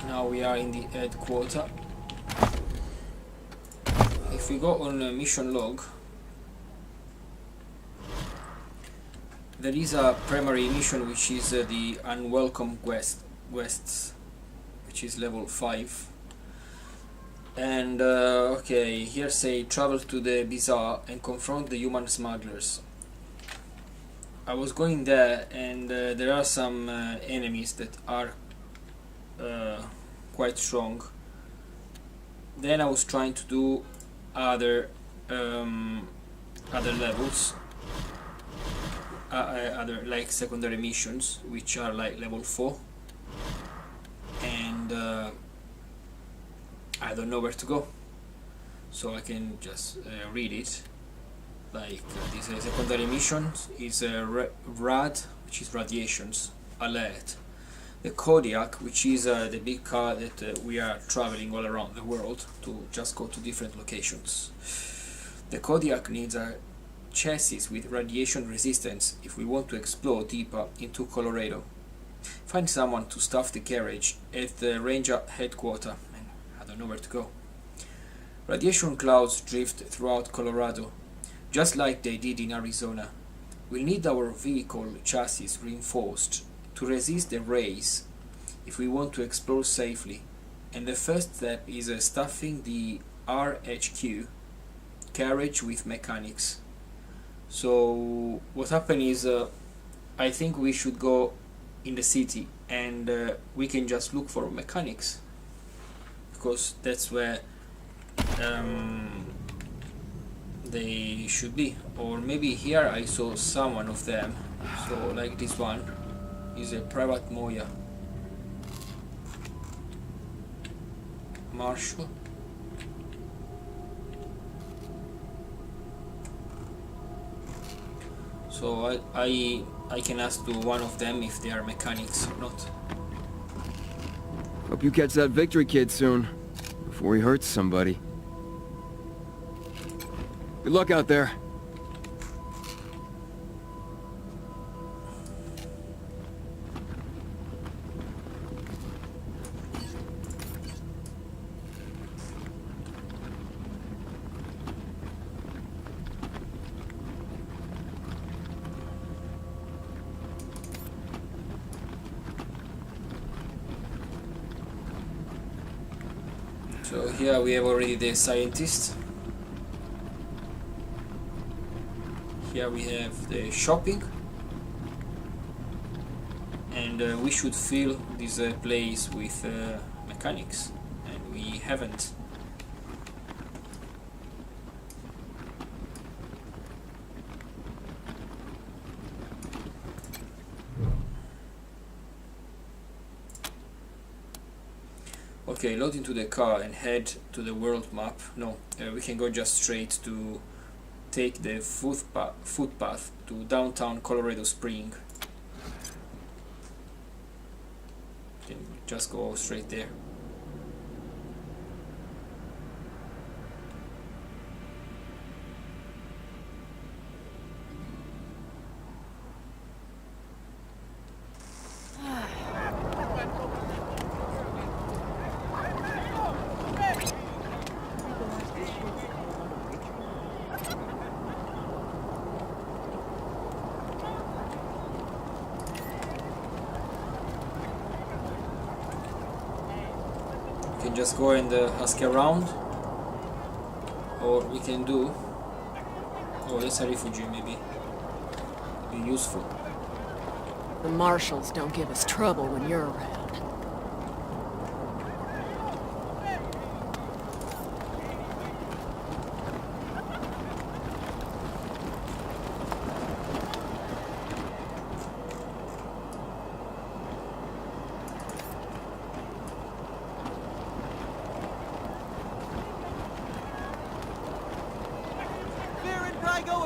Now we are in the headquarters. If we go on a mission log, there is a primary mission which is the unwelcome quests, which is level 5. And okay, here say travel to the bazaar and confront the human smugglers. I was going there, and there are some enemies that are quite strong. Then I was trying to do other levels, other like secondary missions, which are like level 4, and I don't know where to go, so I can just read it. Like this secondary mission is RAD, which is radiations alert. The Kodiak, which is the big car that we are traveling all around the world to just go to different locations. The Kodiak needs a chassis with radiation resistance if we want to explore deeper into Colorado. Find someone to staff the garage at the ranger headquarters. Man, I don't know where to go. Radiation clouds drift throughout Colorado, just like they did in Arizona. We'll need our vehicle chassis reinforced to resist the rays if we want to explore safely, and the first step is staffing the RHQ carriage with mechanics. So what happened is I think we should go in the city, and we can just look for mechanics, because that's where they should be. Or maybe here I saw someone of them, so like this one is a private Moya Marshall. So I can ask to one of them if they are mechanics or not. Hope you catch that victory kid soon, before he hurts somebody. Good luck out there. So here we have already the scientist. Here we have the shopping, and we should fill this place with mechanics, and we haven't. Okay, load into the car and head to the world map. No, we can go just straight to take the footpath to downtown Colorado Spring. Can just go straight there. We can just go and ask around, or we can do, oh, that's a refugee, maybe be useful. The marshals don't give us trouble when you're around.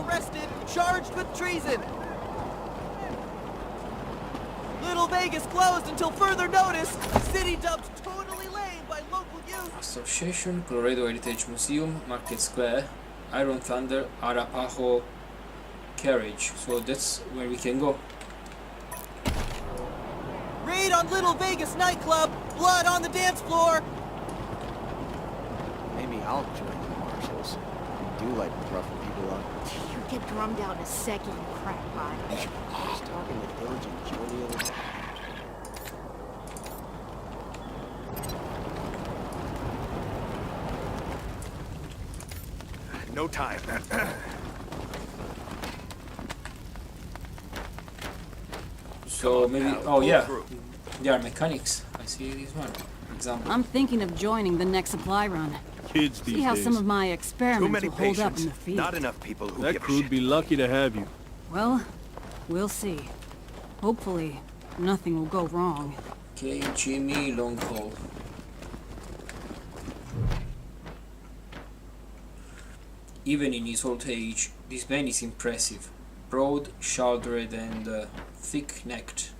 Arrested, charged with treason. Little Vegas closed until further notice. City dumped totally lame by local youth. Association, Colorado Heritage Museum, Market Square, Iron Thunder, Arapaho Carriage. So that's where we can go. Raid on Little Vegas nightclub. blood on the dance floor! Maybe I'll join the marshals. You do like roughing people up. You get drummed out in a second, you crackpot. I was talking to Diligent Joe the other day. No time. So maybe, oh yeah, they are mechanics. I see this one. Example. I'm thinking of joining the next supply run. Kids these See how days. some of my Too experiments many will hold up patients. in the field. Not enough people who That give a crew'd shit. be lucky to have you. Well, we'll see. Hopefully, nothing will go wrong. Okay, Jimmy long haul. Even in his old age, this man is impressive. Broad-shouldered and thick-necked.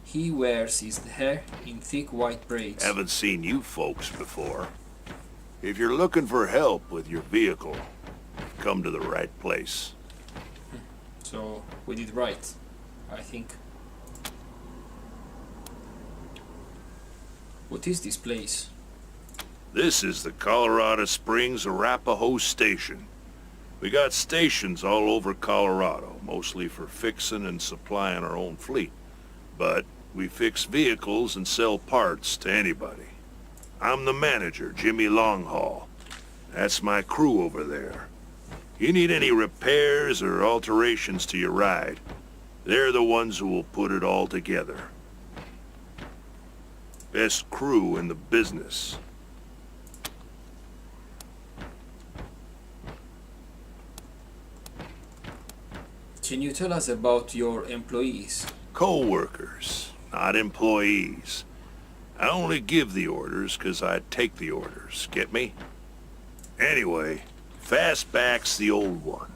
He wears his hair in thick white braids. Haven't seen you folks before. If you're looking for help with your vehicle, you've come to the right place. So we did right, I think. What is this place? This is the Colorado Springs Arapahoe Station. We got stations all over Colorado, mostly for fixing and supplying our own fleet. But we fix vehicles and sell parts to anybody. I'm the manager, Jimmy Longhaul. That's my crew over there. You need any repairs or alterations to your ride, they're the ones who will put it all together. Best crew in the business. Can you tell us about your employees? Co-workers, not employees. I only give the orders 'cause I take the orders, get me? Anyway, Fastback's the old one.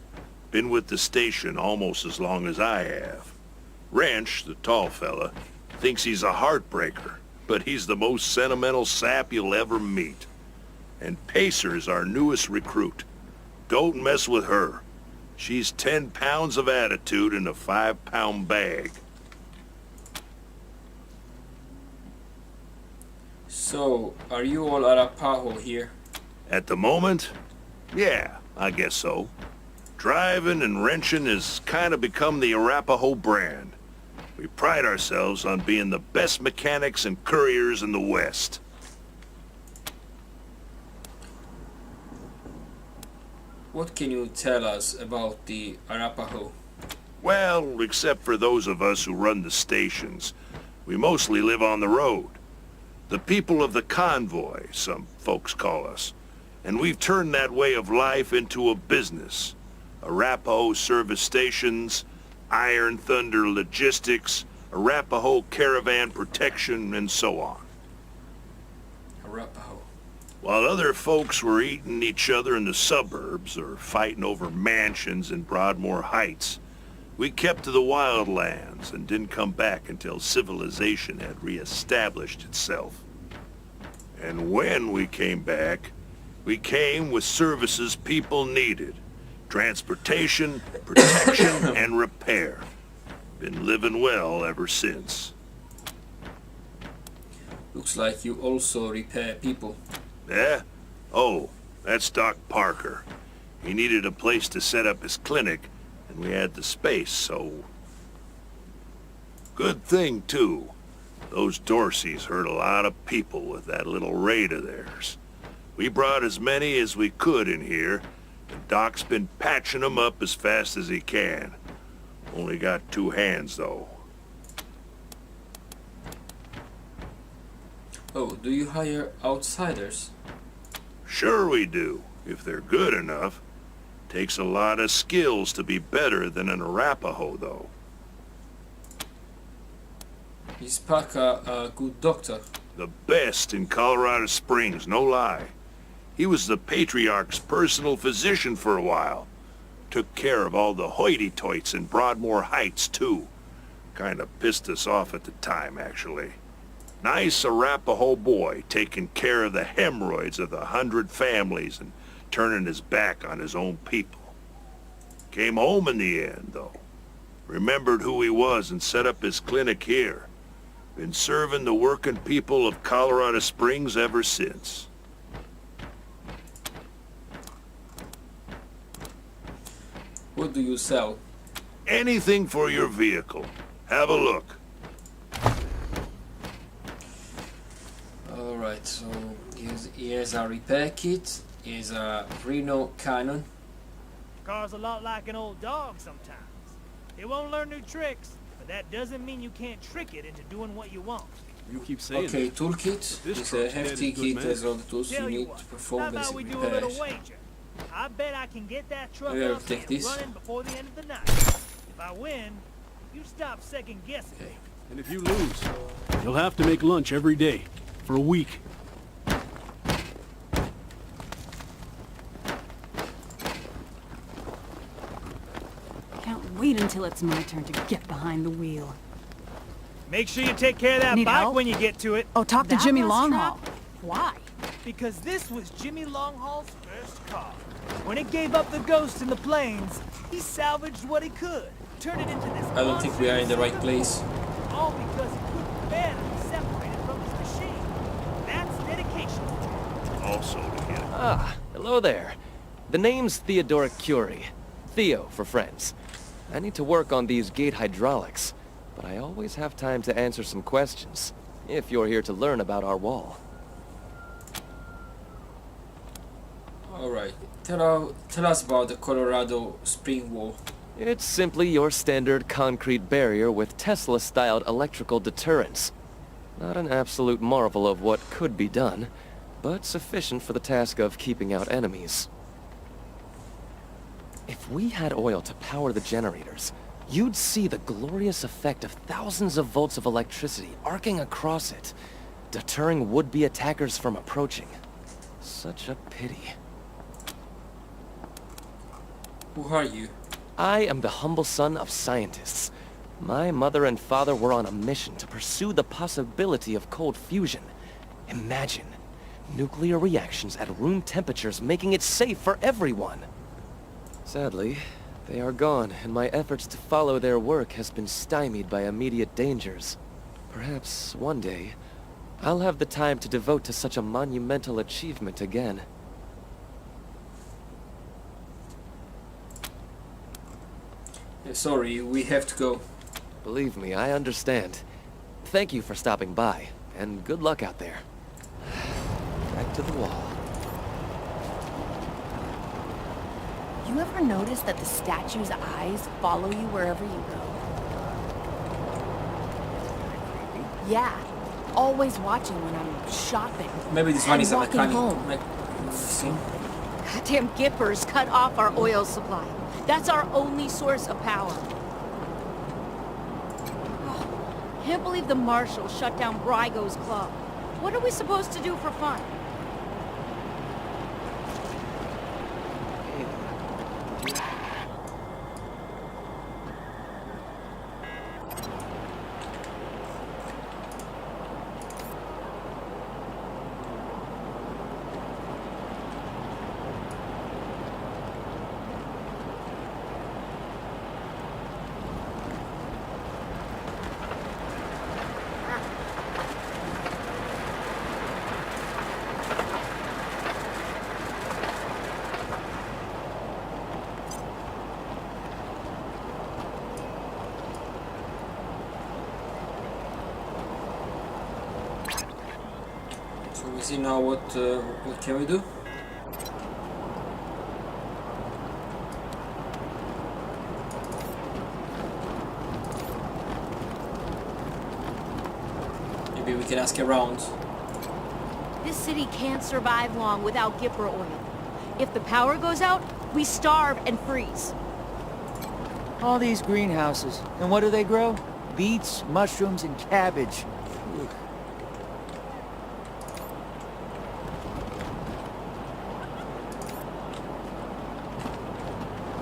Been with the station almost as long as I have. Wrench, the tall fella, thinks he's a heartbreaker, but he's the most sentimental sap you'll ever meet. And Pacer's our newest recruit. Don't mess with her. She's 10 pounds of attitude in a 5-pound bag. So, are you all Arapaho here? At the moment, yeah, I guess so. Driving and wrenching has kind of become the Arapahoe brand. We pride ourselves on being the best mechanics and couriers in the West. What can you tell us about the Arapaho? Well, except for those of us who run the stations, we mostly live on the road. The people of the convoy, some folks call us. And we've turned that way of life into a business. Arapahoe service stations, Iron Thunder logistics, Arapahoe caravan protection, and so on. Arapaho. While other folks were eating each other in the suburbs or fighting over mansions in Broadmoor Heights, we kept to the wildlands and didn't come back until civilization had reestablished itself. And when we came back, we came with services people needed. Transportation, protection, and repair. Been living well ever since. Looks like you also repair people. Yeah? Oh, that's Doc Parker. He needed a place to set up his clinic, and we had the space, so... Good thing, too. Those Dorseys hurt a lot of people with that little raid of theirs. We brought as many as we could in here, and Doc's been patching them up as fast as he can. Only got 2 hands, though. Oh, do you hire outsiders? Sure we do, if they're good enough. Takes a lot of skills to be better than an Arapahoe, though. Is Paca a good doctor? The best in Colorado Springs, no lie. He was the Patriarch's personal physician for a while. Took care of all the hoity-toits in Broadmoor Heights, too. Kinda pissed us off at the time, actually. Nice Arapahoe boy taking care of the hemorrhoids of the 100 families and turning his back on his own people. Came home in the end, though. Remembered who he was and set up his clinic here. Been serving the working people of Colorado Springs ever since. What do you sell? Anything for your vehicle. Have a look. Alright, so here's a repair kit. Here's a Reno cannon. Car's a lot like an old dog sometimes. It won't learn new tricks, but that doesn't mean you can't trick it into doing what you want. You keep saying Okay, that. toolkit. This It's a truck's hefty dead as good, kit, man. has all the tools you Tell you need what, to how perform about basic we do a little repairs. wager? I bet I can get that truck Yeah, up take and this. running before the end of the night. If I win, you stop second guessing. Okay. And if you lose, you'll have to make lunch every day for a week. Can't wait until it's my turn to get behind the wheel. Make sure you take care of that Need bike help? when you get to it. Oh, talk to That Jimmy rust Longhaul. trap? Why? Because this was Jimmy Longhaul's first car. When it gave up the ghost in the plains, he salvaged what he could, turned it into this I don't think we are in the right place. all because he couldn't bear to be separated from his machine. That's dedication. Also to him. Ah, hello there. The name's Theodoric Curie. Theo for friends. I need to work on these gate hydraulics, but I always have time to answer some questions, if you're here to learn about our wall. Alright, tell us about the Colorado Spring Wall. It's simply your standard concrete barrier with Tesla-styled electrical deterrents. Not an absolute marvel of what could be done, but sufficient for the task of keeping out enemies. If we had oil to power the generators, you'd see the glorious effect of thousands of volts of electricity arcing across it, deterring would-be attackers from approaching. Such a pity. Who are you? I am the humble son of scientists. My mother and father were on a mission to pursue the possibility of cold fusion. Imagine, nuclear reactions at room temperatures making it safe for everyone. Sadly, they are gone, and my efforts to follow their work has been stymied by immediate dangers. Perhaps one day, I'll have the time to devote to such a monumental achievement again. Sorry, we have to go. Believe me, I understand. Thank you for stopping by, and good luck out there. Back to the wall. You ever notice that the statue's eyes follow you wherever you go? Yeah, always watching when I'm shopping. Maybe this one and is a walking mechanic. home. See? Goddamn Gippers cut off our oil supply. That's our only source of power. Oh, can't believe the marshals shut down Brygo's club. What are we supposed to do for fun? So we see now what can we do? Maybe we can ask around. This city can't survive long without Gipper oil. If the power goes out, we starve and freeze. All these greenhouses. And what do they grow? Beets, mushrooms, and cabbage. Ugh.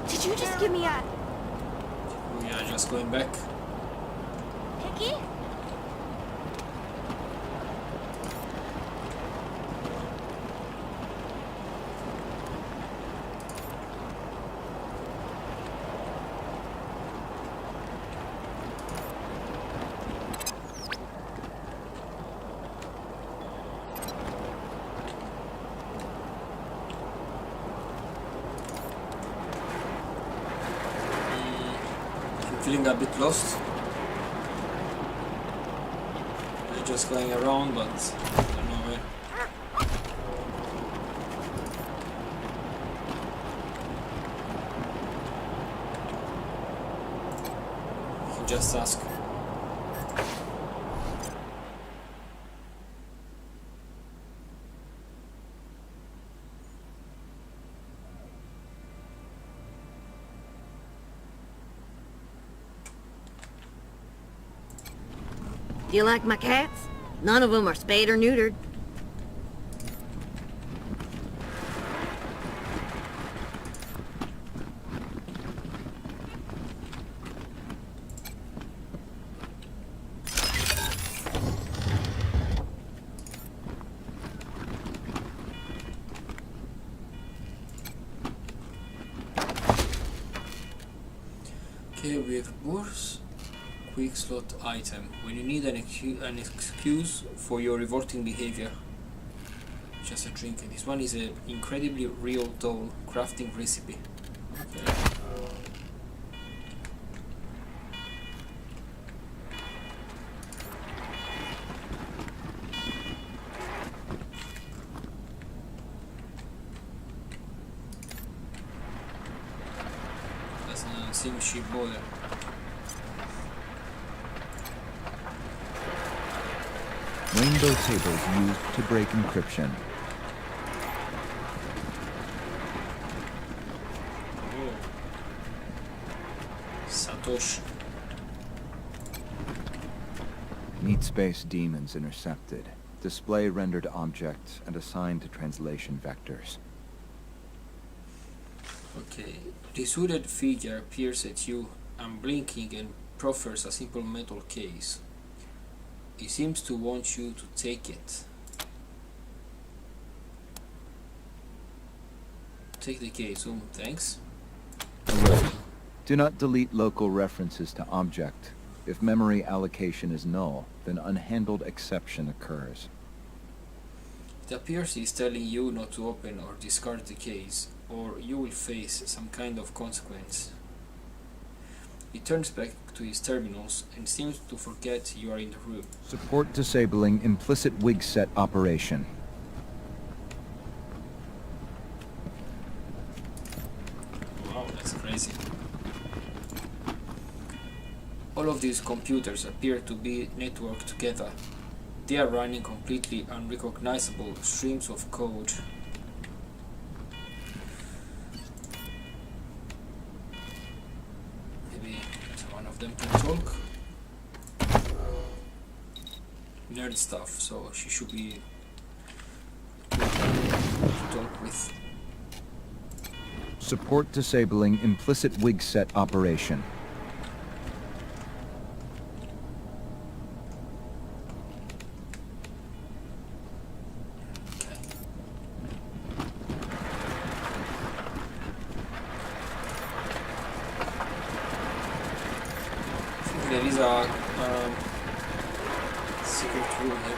Did you just give me a... We are just going back. Picky? feeling a bit lost. We're just going around, but I don't know where. You can just ask. Do you like my cats? None of them are spayed or neutered. Okay, we have Bourse. Quick slot item. When you need an excuse for your revolting behavior. Just a trinket. This one is an incredibly real doll crafting recipe. Okay. Doesn't seem she bother. Rainbow tables used to break encryption. Oh. Satoshi. Meat space demons intercepted. Display rendered objects and assigned to translation vectors. Okay. This hooded figure appears at you, unblinking, and proffers a simple metal case. He seems to want you to take it. Take the case. Oh, thanks. Alert. Do not delete local references to object. If memory allocation is null, then unhandled exception occurs. It appears he's telling you not to open or discard the case, or you will face some kind of consequence. He turns back to his terminals and seems to forget you are in the room. Support disabling implicit wig set operation. Wow, that's crazy. All of these computers appear to be networked together. They are running completely unrecognizable streams of code. Maybe one of them can talk. Nerd stuff, so she should be good to talk with. Support disabling implicit wig set operation. There is a secret room here.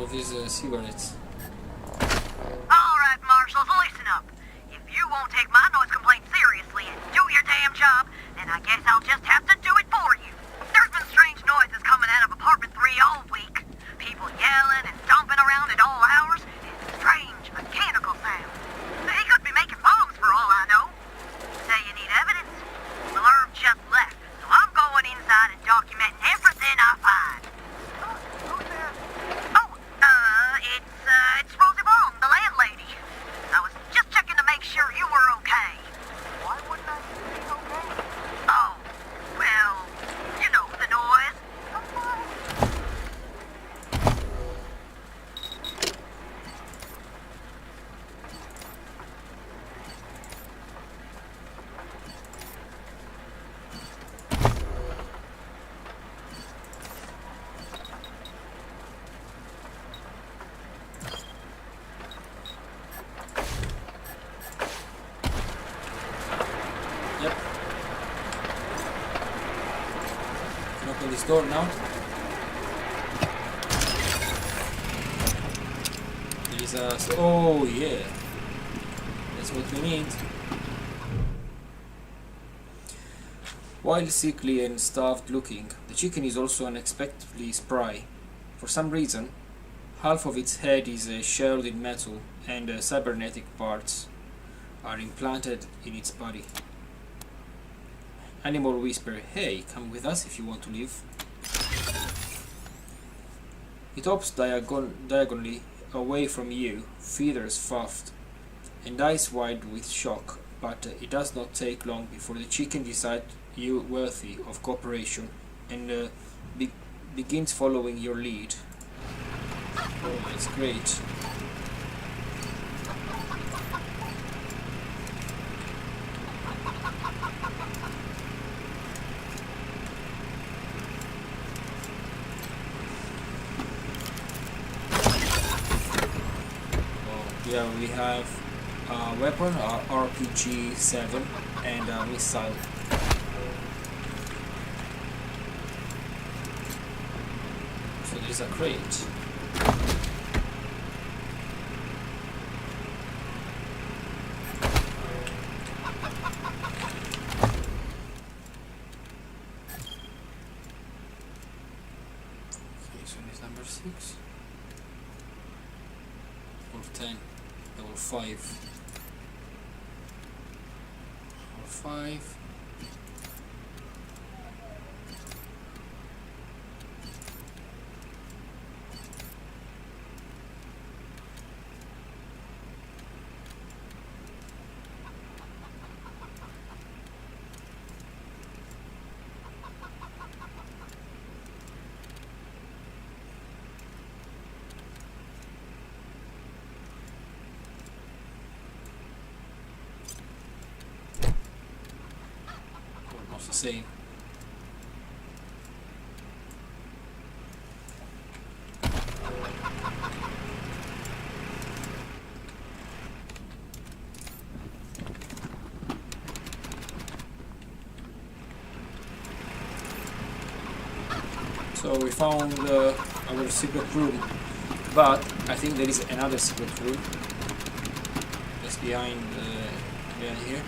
of his cigarettes. Alright, Marshals, listen up. If you won't take my noise complaint seriously and do your damn job, then I guess I'll just have to do it for you. There's been strange noises coming out of apartment 3 all week. People yelling and stomping around at all hours, and strange mechanical sounds. He could be making bombs for all I know. Say you need evidence? Well, Herb just left, so I'm going inside and documenting everything I find. Who's there? Oh, it's Rosie Baum, the landlady. I was just checking to make sure you were okay. Why wouldn't I be okay? Oh, well, you know, the noise. Yep. Can open this door now. Jesus. Oh yeah. That's what we need. While sickly and starved looking, the chicken is also unexpectedly spry. For some reason, half of its head is shelled in metal and cybernetic parts are implanted in its body. Animal whisper, "Hey, come with us if you want to live." It hops diagonally away from you, feathers puffed, and eyes wide with shock, but it does not take long before the chicken decides you worthy of cooperation and begins following your lead. Oh, that's great. Yeah, we have a weapon, RPG-7, and a missile. So there's a crate. Okay, so it's number 6. Or 10. Level 5. Level 5. Almost the same. So we found our secret room, but I think there is another secret room just behind here.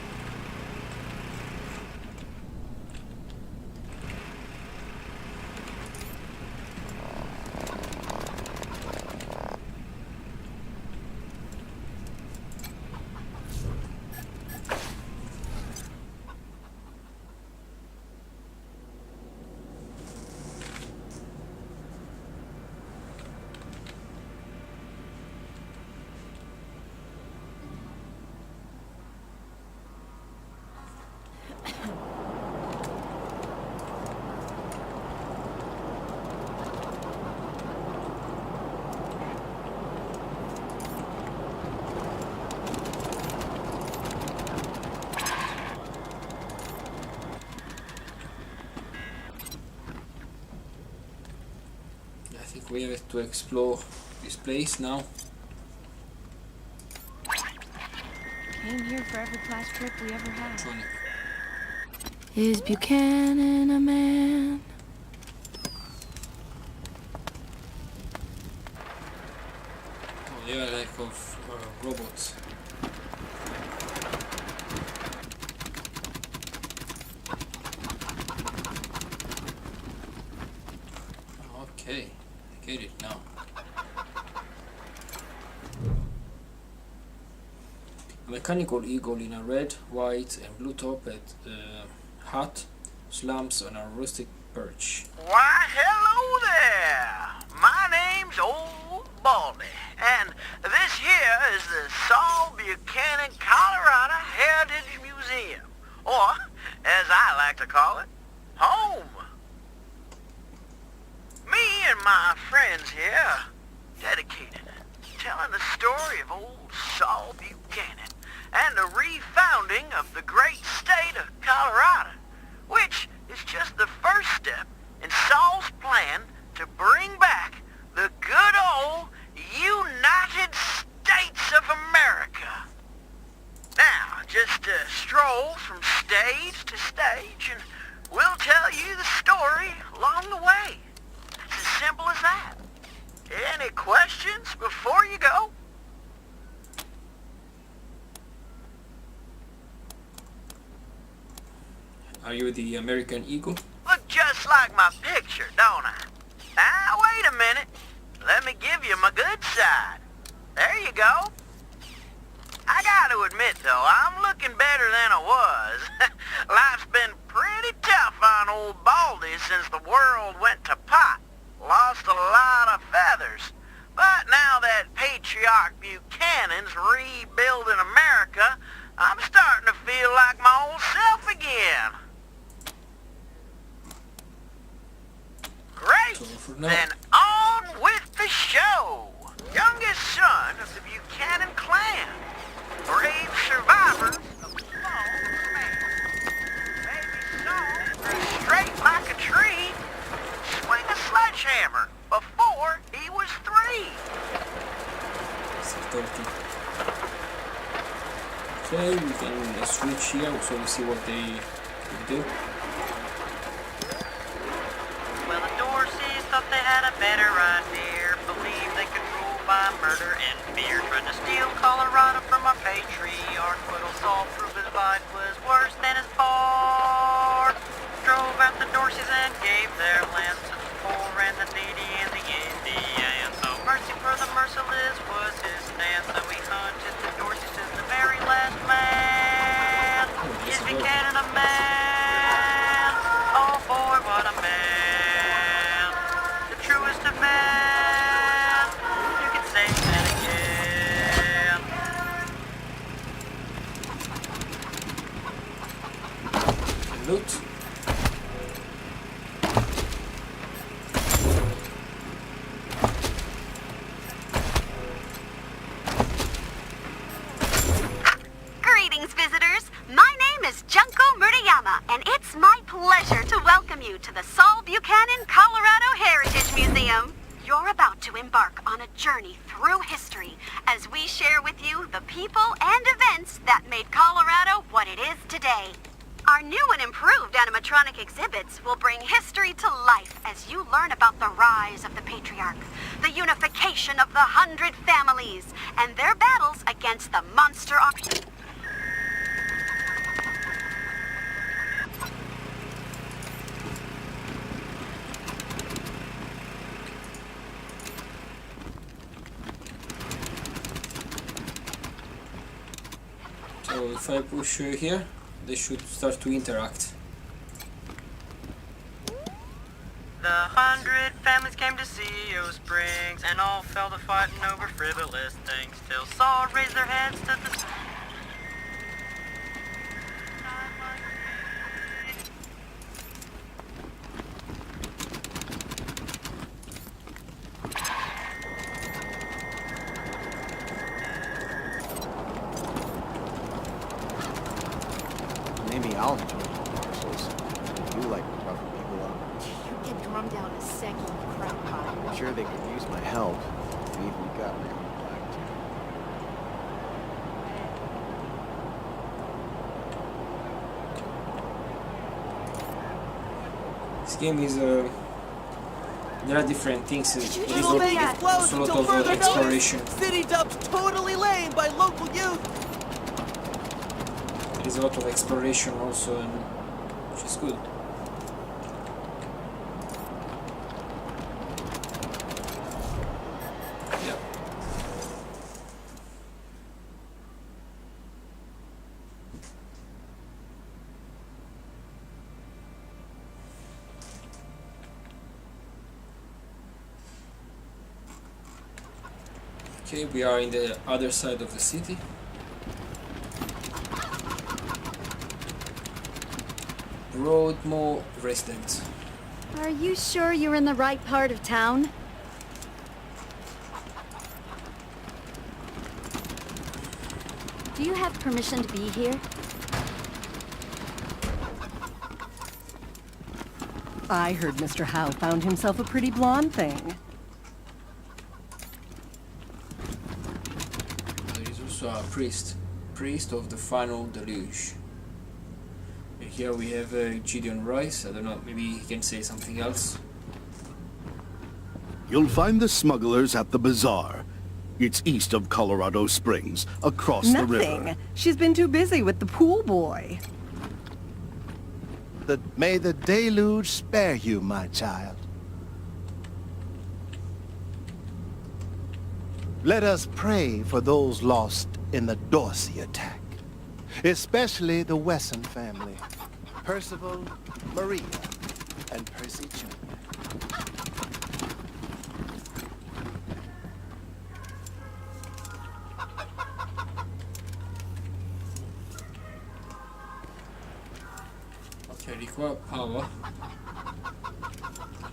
I think we have to explore this place now. Came here for every class trip we ever had. Funny. Is Buchanan a man? of robots. Okay, I get it now. A mechanical eagle in a red, white and blue topped hat slumps on a rustic perch. Why, hello there! My name's Old Baldy, and this here is the Saul Buchanan, Colorado Heritage Museum, or, as I like to call it, home. Me and my friends here dedicated telling the story of old Saul Buchanan and the refounding of the great state of Colorado, which is just the first step in Saul's plan to bring back the good old United States of America. Now, just stroll from stage to stage and we'll tell you the story along the way. It's as simple as that. Any questions before you go? Are you the American Eagle? Look just like my picture, don't I? Now, wait a minute. Let me give you my good side. There you go. I gotta admit, though, I'm looking better than I was. Life's been pretty tough on old Baldy since the world went to pot. Lost a lot of feathers. But now that Patriarch Buchanan's rebuilding America, I'm starting to feel like my old self again. Great! Then on with the show! Youngest son of the Buchanan clan. Brave survivors of the fall of man. Baby Saul grew straight like a tree. Swing a sledgehammer before he was 3. 6:30. Okay, we can switch here so we see what they do. Well, the Dorseys thought they had a better idea. Believed they could rule by murder and fear. Tried to steal Colorado from our patriarch. But old Saul proved his fight was worse than his bar. Drove out the Dorseys and gave their land to the poor and the needy and the Indians. So mercy for the merciless was his stance. So he hunted the Dorseys to the very last man. Is Buchanan a man? Oh boy, what a man. The truest of men. You can say that again. Loot. Greetings, visitors. My name is Junko Murayama, and it's my pleasure to welcome you to the Saul Buchanan, Colorado Heritage Museum. You're about to embark on a journey through history as we share with you the people and events that made Colorado what it is today. Our new and improved animatronic exhibits will bring history to life as you learn about the rise of the Patriarch, the unification of the 100 families, and their battles against the monster occupants. So if I push here, they should start to interact. The 100 families came to CO Springs and all fell to fighting over frivolous things till Saul raised their heads to the... Maybe I'll enjoy the marshals. You like roughing people up. You get drummed down a second, you crap pile. I'm sure they could use my help. I've even got my own black too. This game is There are different things. There is Little Vegas closed also a lot until of further exploration. notice. City dumped totally lame by local youth. There is a lot of exploration also, and which is good. Yeah. Okay, we are in the other side of the city. Broadmoor residence. Are you sure you're in the right part of town? Do you have permission to be here? I heard Mr. Howe found himself a pretty blonde thing. There is also a priest of the final deluge. And here we have Gideon Rice. I don't know, maybe he can say something else. You'll find the smugglers at the bazaar. It's east of Colorado Springs, across the river. Nothing. She's been too busy with the pool boy. May the deluge spare you, my child. Let us pray for those lost in the Dorsey attack, especially the Wesson family, Percival, Maria, and Percy Jr. Okay, require power.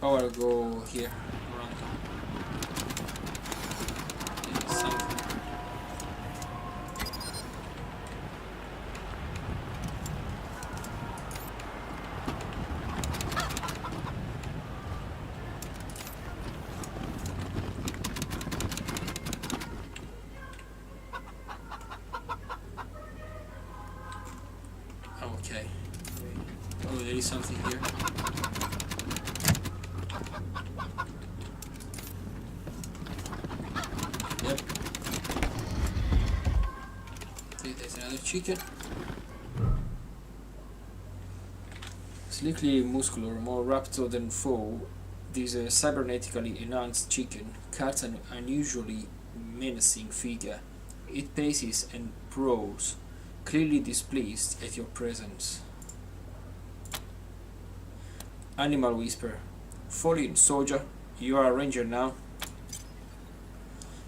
Power go here around. Yeah, something. Okay. Oh, there is something here. Yep. Okay, there's another chicken. Sleekly muscular, more raptor than foe, this cybernetically enhanced chicken cuts an unusually menacing figure. It paces and prows, clearly displeased at your presence. Animal whisper. Fall in, soldier. You are a ranger now.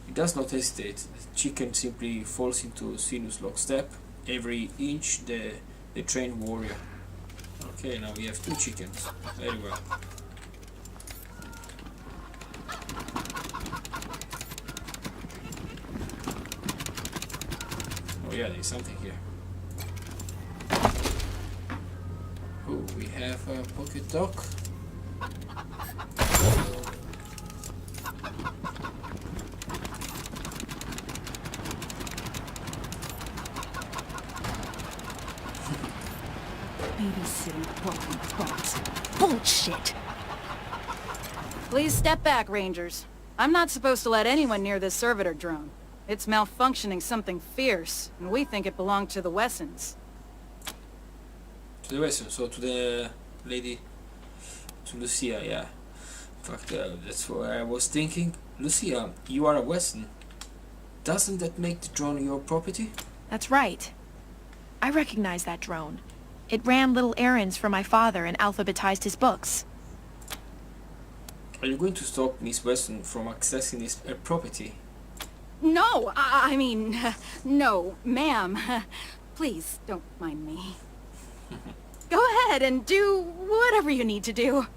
It does not hesitate. The chicken simply falls into sinuous lockstep. Every inch the trained warrior. Okay, now we have 2 chickens. Very well. Oh yeah, there's something here. Oh, we have a pocket dock. Babysitting broken spots. Bullshit! Please step back, Rangers. I'm not supposed to let anyone near this servitor drone. It's malfunctioning something fierce, and we think it belonged to the Wessons. To the Western, so to the lady, to Lucia, yeah. In fact, that's what I was thinking. Lucia, you are a Western. Doesn't that make the drone your property? That's right. I recognize that drone. It ran little errands for my father and alphabetized his books. Are you going to stop Miss Weston from accessing this property? No, I mean, no, ma'am. Please, don't mind me. Go ahead and do whatever you need to do.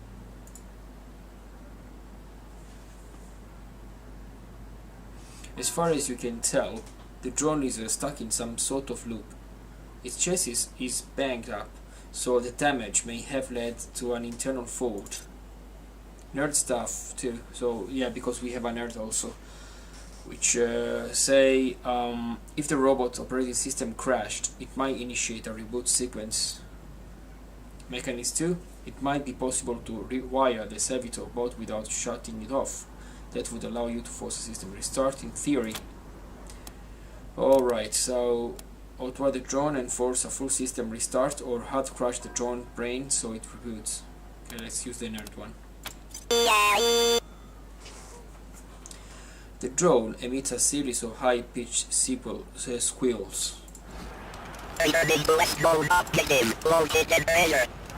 As far as you can tell, the drone is stuck in some sort of loop. Its chassis is banged up, so the damage may have led to an internal fault. Nerd stuff too, so yeah, because we have a nerd also, which say if the robot operating system crashed, it might initiate a reboot sequence. mechanism too. It might be possible to rewire the servitor boat without shutting it off. That would allow you to force a system restart in theory. Alright, so outward the drone and force a full system restart, or hard crash the drone brain so it reboots. Okay, let's use the nerd one. The drone emits a series of high-pitched squeals.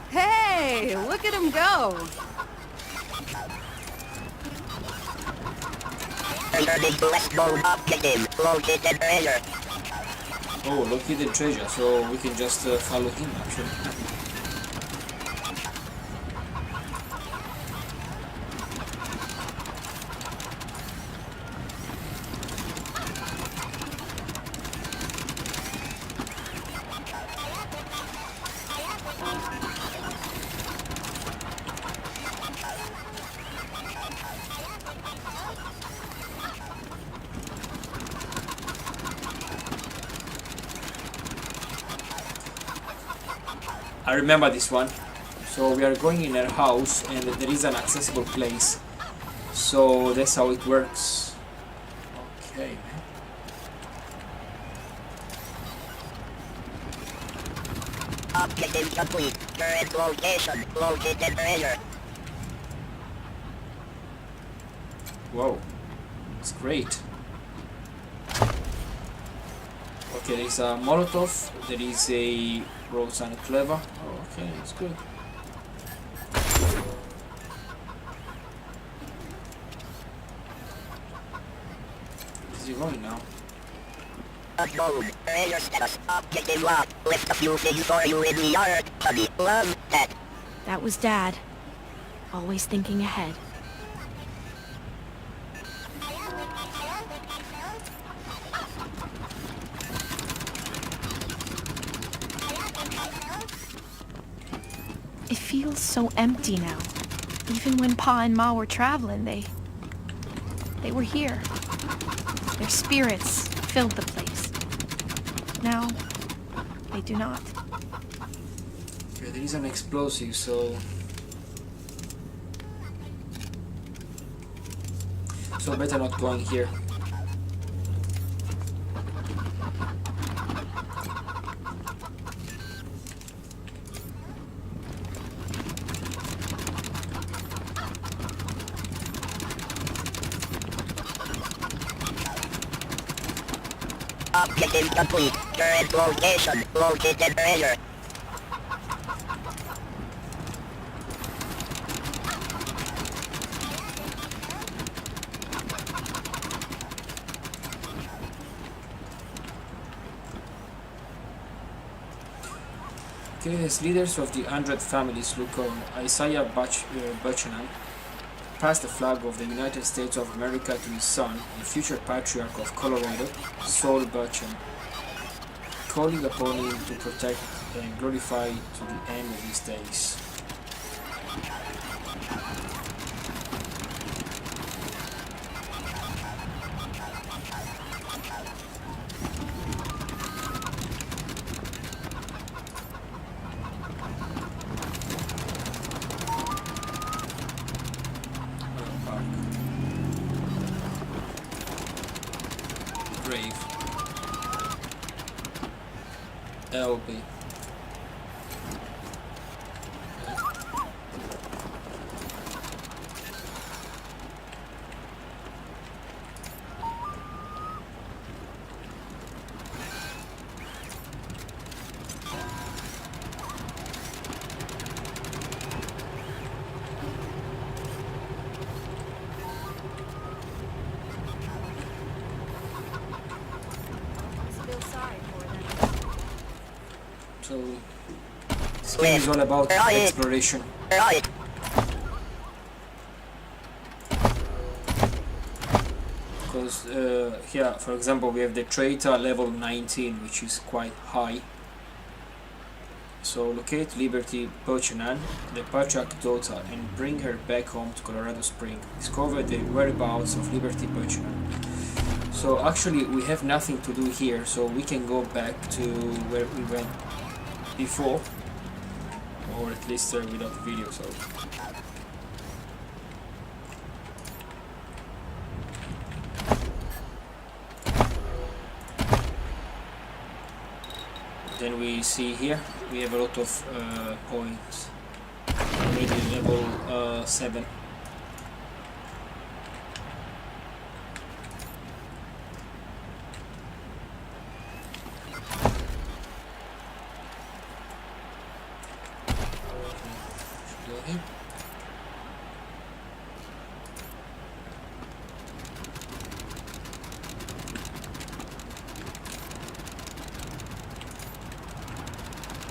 Hey, look at him go! Oh, located treasure, so we can just follow him actually. I remember this one. So we are going in a house and there is an accessible place. So that's how it works. Okay, man. Objective complete. Current location. Located treasure. Whoa. It's great. Okay, there is a Molotov. There is a Rose and Clever. Oh, okay, it's good. Where's he going now? Upload. Treasure status. Objective lock. List a few things for you in the yard. Honey. Love. That. That was Dad. Always thinking ahead. It feels so empty now. Even when Pa and Ma were traveling, they were here. Their spirits filled the place. Now, they do not. Okay, there is an explosive, so better not going here. Objective complete. Current location. Located treasure. Okay, as leaders of the 100 families look on, Isaiah Buchanan passed the flag of the United States of America to his son, the future patriarch of Colorado, Saul Buchanan, calling upon him to protect and glorify to the end of his days. Grave. LB. So this game is all about exploration. Because here, for example, we have the traitor level 19, which is quite high. So locate Liberty Buchanan, the patriarch's daughter, and bring her back home to Colorado Springs. Discover the whereabouts of Liberty Buchanan. So actually we have nothing to do here, so we can go back to where we went before. or at least without video. So then we see here we have a lot of points. Maybe level 7.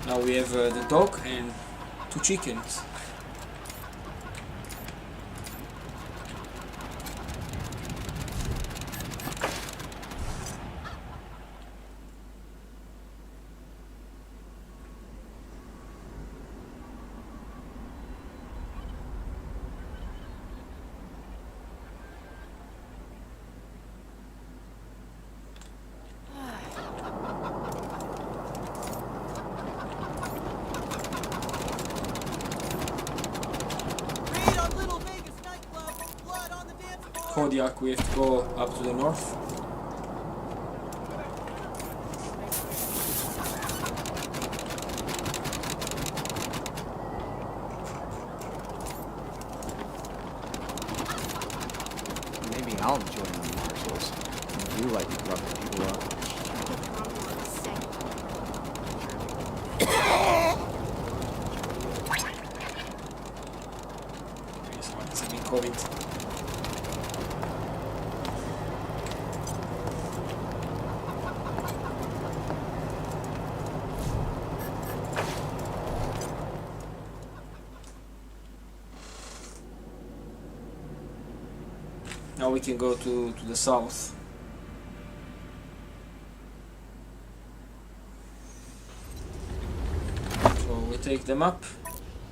Now we have the dog and 2 chickens. Kodiak, we have to go up to the north. Maybe I'll join the marshals. You like to rough people up. It's a big COVID. Now we can go to the south. So we take them up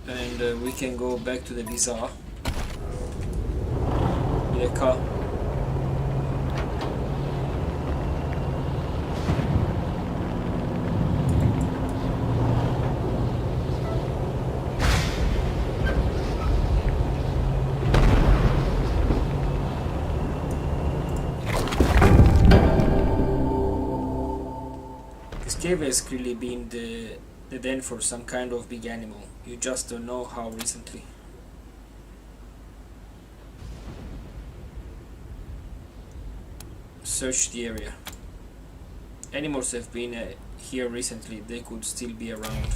and we can go back to the bazaar with a car. Cave has clearly been the den for some kind of big animal. You just don't know how recently. Search the area. Animals have been here recently. They could still be around.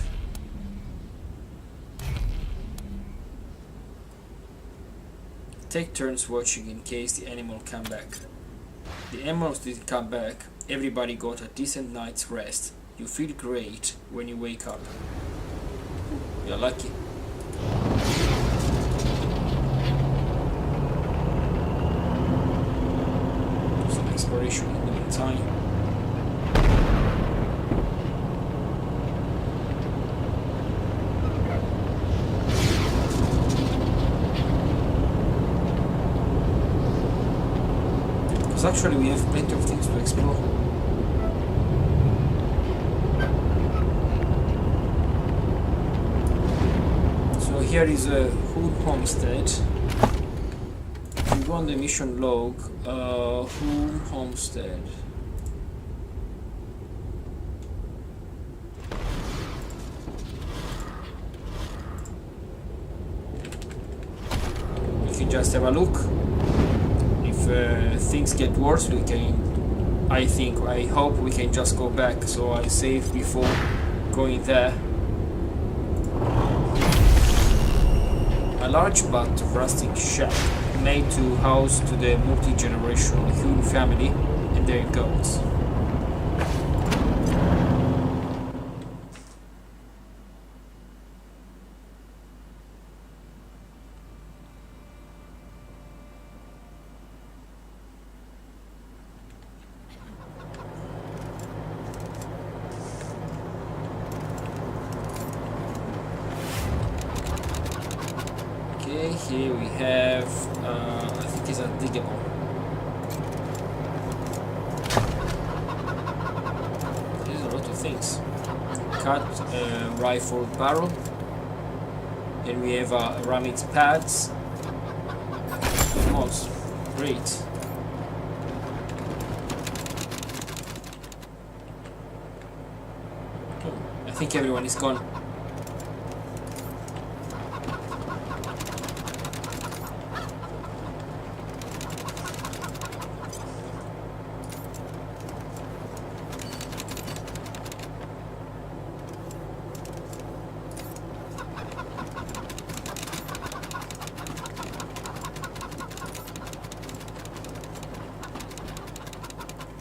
Take turns watching in case the animal come back. The animals didn't come back. Everybody got a decent night's rest. You feel great when you wake up. You're lucky. Some exploration in the meantime. Because actually we have plenty of things to explore. Here is a Hood Homestead. If you go on the mission log, Hood Homestead. We can just have a look. If things get worse, we can. I hope we can just go back. So I save before going there. A large but rustic shack made to house to the multi-generational Hume family and their goats. Here we have, I think it's a diggable. There's a lot of things. Cut rifle barrel, Then we have Ramit pads. Mods. Great. Oh, I think everyone is gone.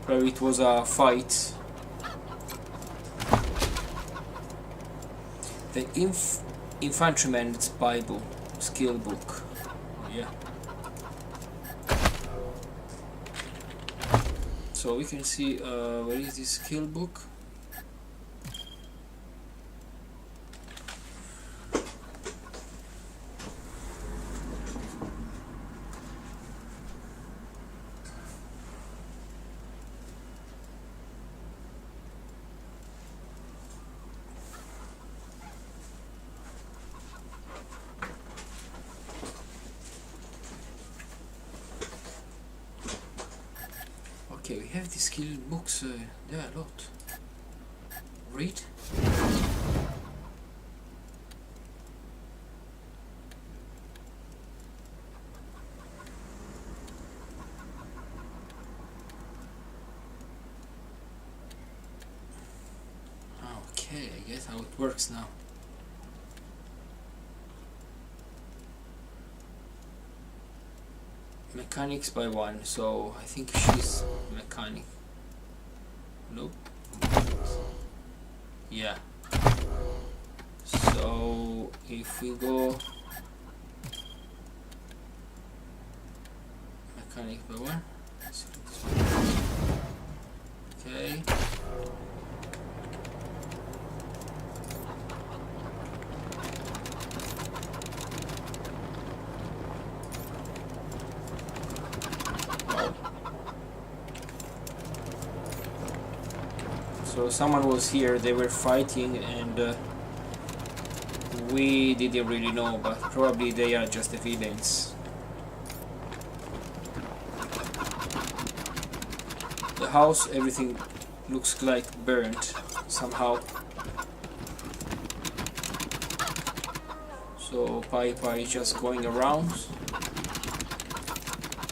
Probably it was a fight. The Infantryman's Bible skill book. Yeah. So we can see where is this skill book? Okay, we have these skill books, there are a lot. Read. Okay, I guess how it works now. Mechanics by one, so I think she's mechanic. Nope. Yeah. So if we go mechanic by one. Okay. So someone was here, they were fighting, and we didn't really know, but probably they are just the villains. The house, everything looks like burnt somehow. So Piper is just going around,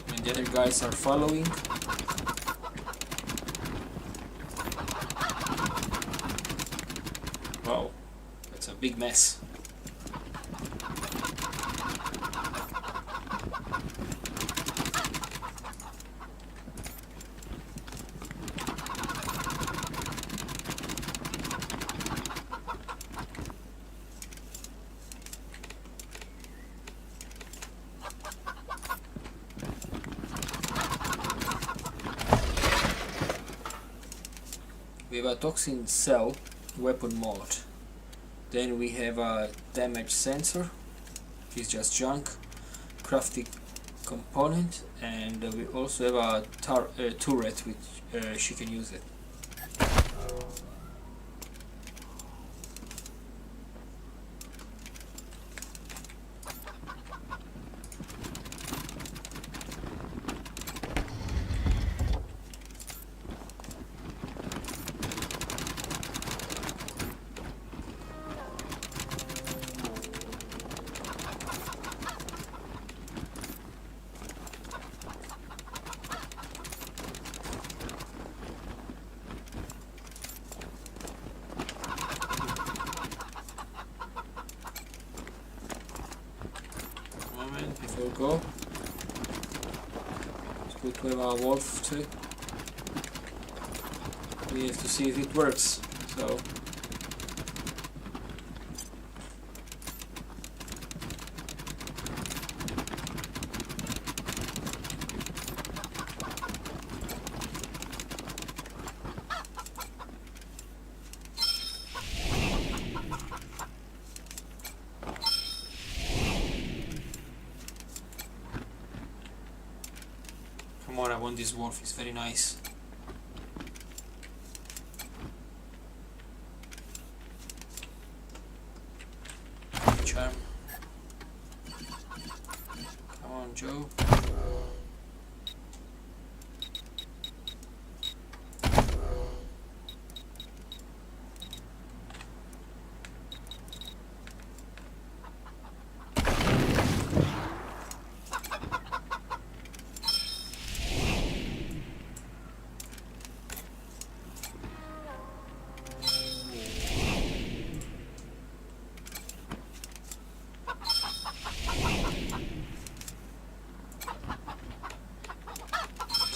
and the other guys are following. Wow, that's a big mess. We have a toxin cell weapon mod. Then we have a damage sensor, which is just junk, crafting component, and we also have a turret which she can use it. Before we go, it's good to have a wolf too. We have to see if it works. So come on, I want this wolf, it's very nice. Charm. on, Joe.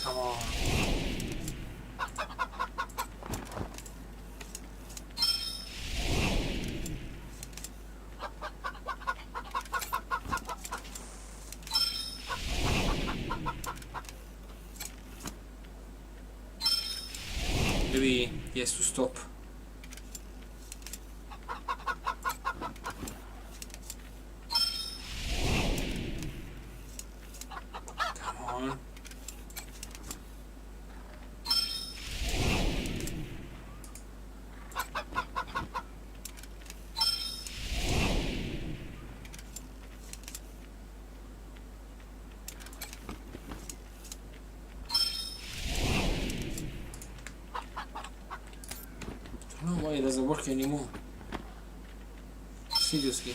Come on. Maybe he has to stop. Come on. I don't know why it doesn't work anymore. Seriously.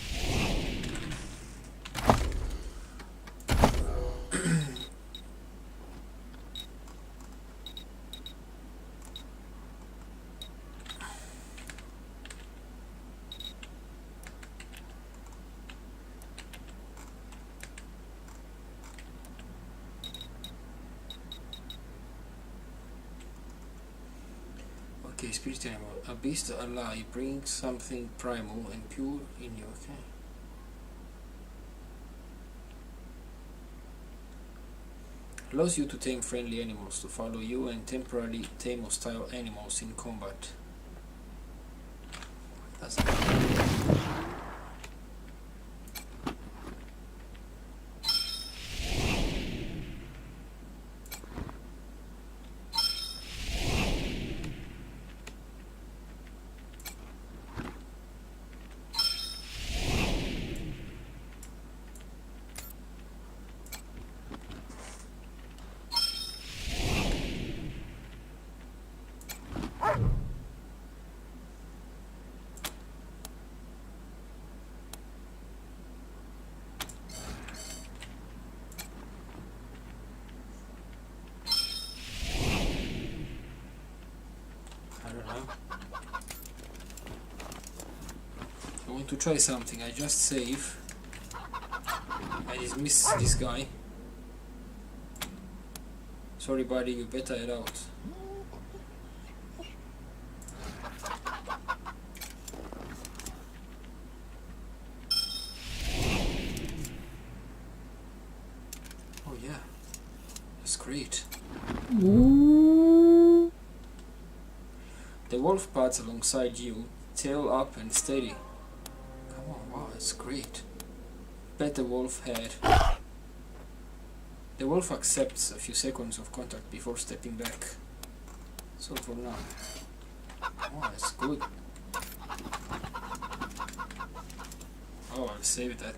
Okay, spirit animal. A beast alive brings something primal and pure in you, okay? Allows you to tame friendly animals to follow you and temporarily tame hostile animals in combat. That's I don't know. I want to try something. I just save. I dismiss this guy. Sorry buddy, you better head out. Oh yeah. That's great. The wolf pads alongside you, tail up and steady. Come on, wow, that's great. Pet the wolf head. The wolf accepts a few seconds of contact before stepping back. So for now. Oh, that's good. Oh, I'll save that.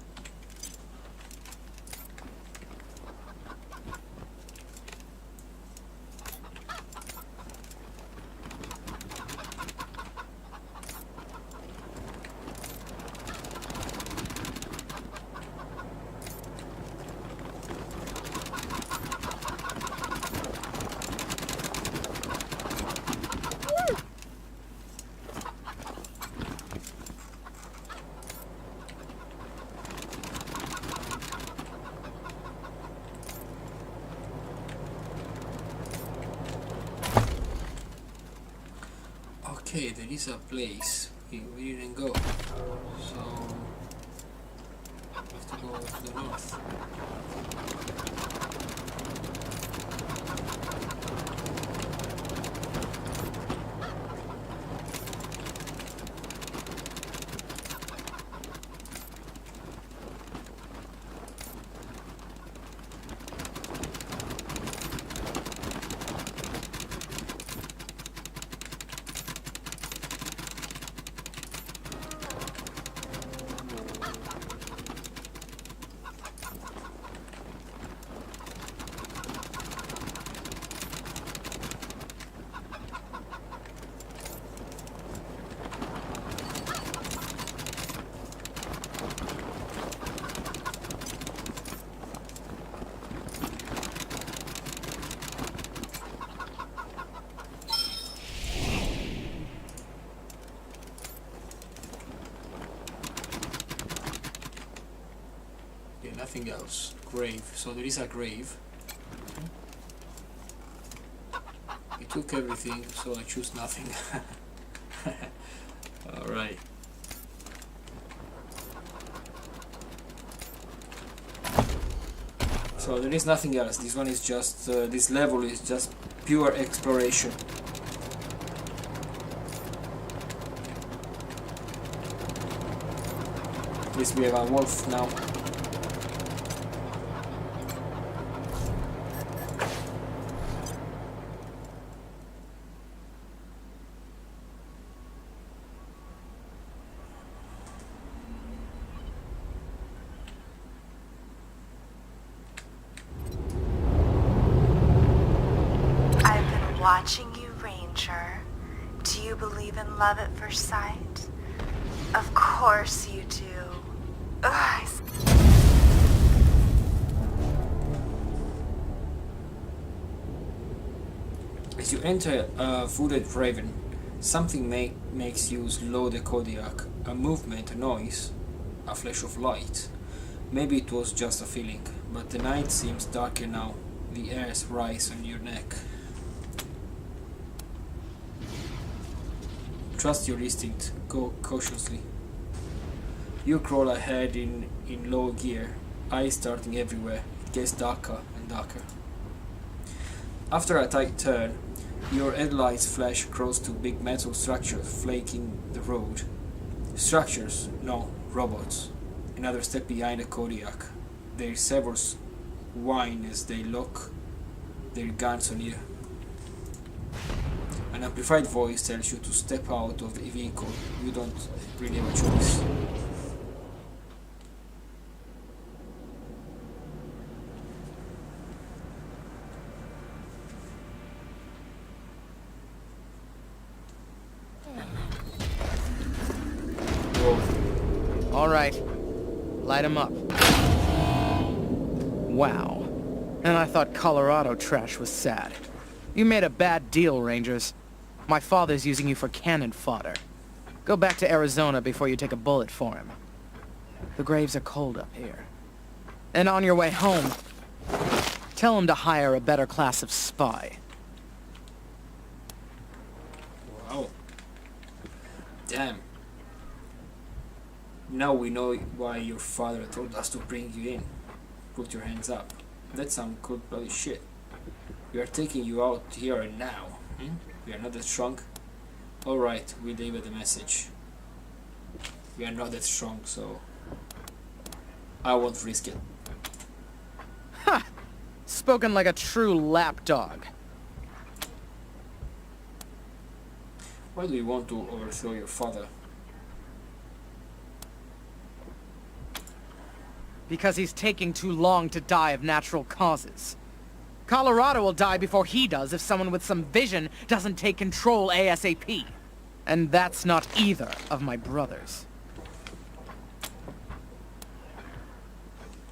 Okay, there is a place we didn't go, so we have to go to the north. nothing else. Grave. So there is a grave. He took everything, so I choose nothing. Alright. So there is nothing else. This one is just, this level is just pure exploration. At least we have a wolf now. Watching you, Ranger. Do you believe in love at first sight? Of course you do. Ugh, As you enter a wooded raven, something makes you slow the Kodiak. A movement, a noise, a flash of light. Maybe it was just a feeling, but the night seems darker now. The hairs rise on your neck. Trust your instinct. Go cautiously. You crawl ahead in low gear, eyes starting everywhere. It gets darker and darker. After a tight turn, your headlights flash across two big metal structures flanking the road. Structures? No, robots. Another step behind the Kodiak. Their sabers whine as they lock their guns on you. An amplified voice tells you to step out of the vehicle. You don't really have a choice. Whoa. All right. Light 'em up. Wow. And I thought Colorado trash was sad. You made a bad deal, Rangers. My father's using you for cannon fodder. Go back to Arizona before you take a bullet for him. The graves are cold up here. And on your way home, tell him to hire a better class of spy. Wow. Damn. Now we know why your father told us to bring you in. Put your hands up. That's some good bloody shit. We are taking you out here and now. We are not that strong. Alright, we deliver the message. We are not that strong, so I won't risk it. Ha! Spoken like a true lapdog. Why do you want to overthrow your father? Because he's taking too long to die of natural causes. Colorado will die before he does if someone with some vision doesn't take control ASAP. And that's not either of my brothers.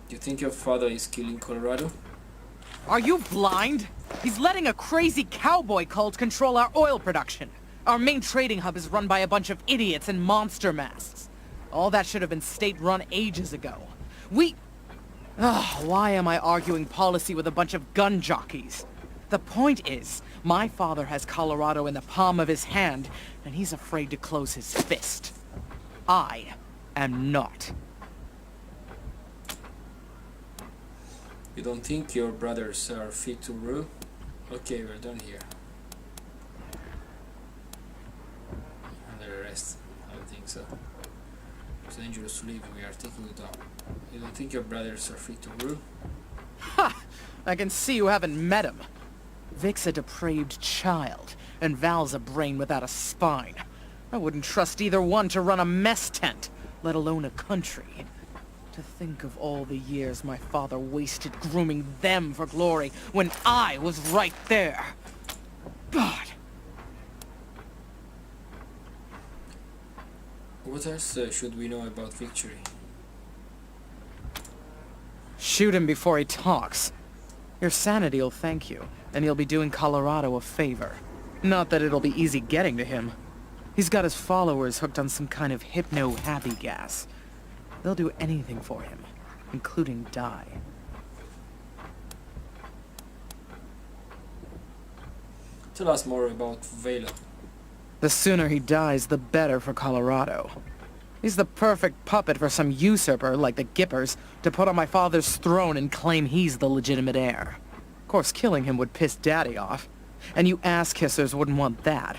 Do you think your father is killing Colorado? Are you blind? He's letting a crazy cowboy cult control our oil production. Our main trading hub is run by a bunch of idiots in monster masks. All that should have been state-run ages ago. Why am I arguing policy with a bunch of gun jockeys? The point is, my father has Colorado in the palm of his hand, and he's afraid to close his fist. I am not. You don't think your brothers are fit to rule? Okay, we're done here. Under arrest. I don't think so. It's dangerous to leave. We are taking you down. You don't think your brothers are fit to rule? Ha! I can see you haven't met him. Vic's a depraved child, and Val's a brain without a spine. I wouldn't trust either one to run a mess tent, let alone a country. To think of all the years my father wasted grooming them for glory when I was right there. God. What else should we know about Victory? Shoot him before he talks. Your sanity'll thank you, and you'll be doing Colorado a favor. Not that it'll be easy getting to him. He's got his followers hooked on some kind of hypno-happy gas. They'll do anything for him. including die. Tell us more about Vela. The sooner he dies, the better for Colorado. He's the perfect puppet for some usurper like the Gippers to put on my father's throne and claim he's the legitimate heir. Of course, killing him would piss Daddy off. And you ass-kissers wouldn't want that.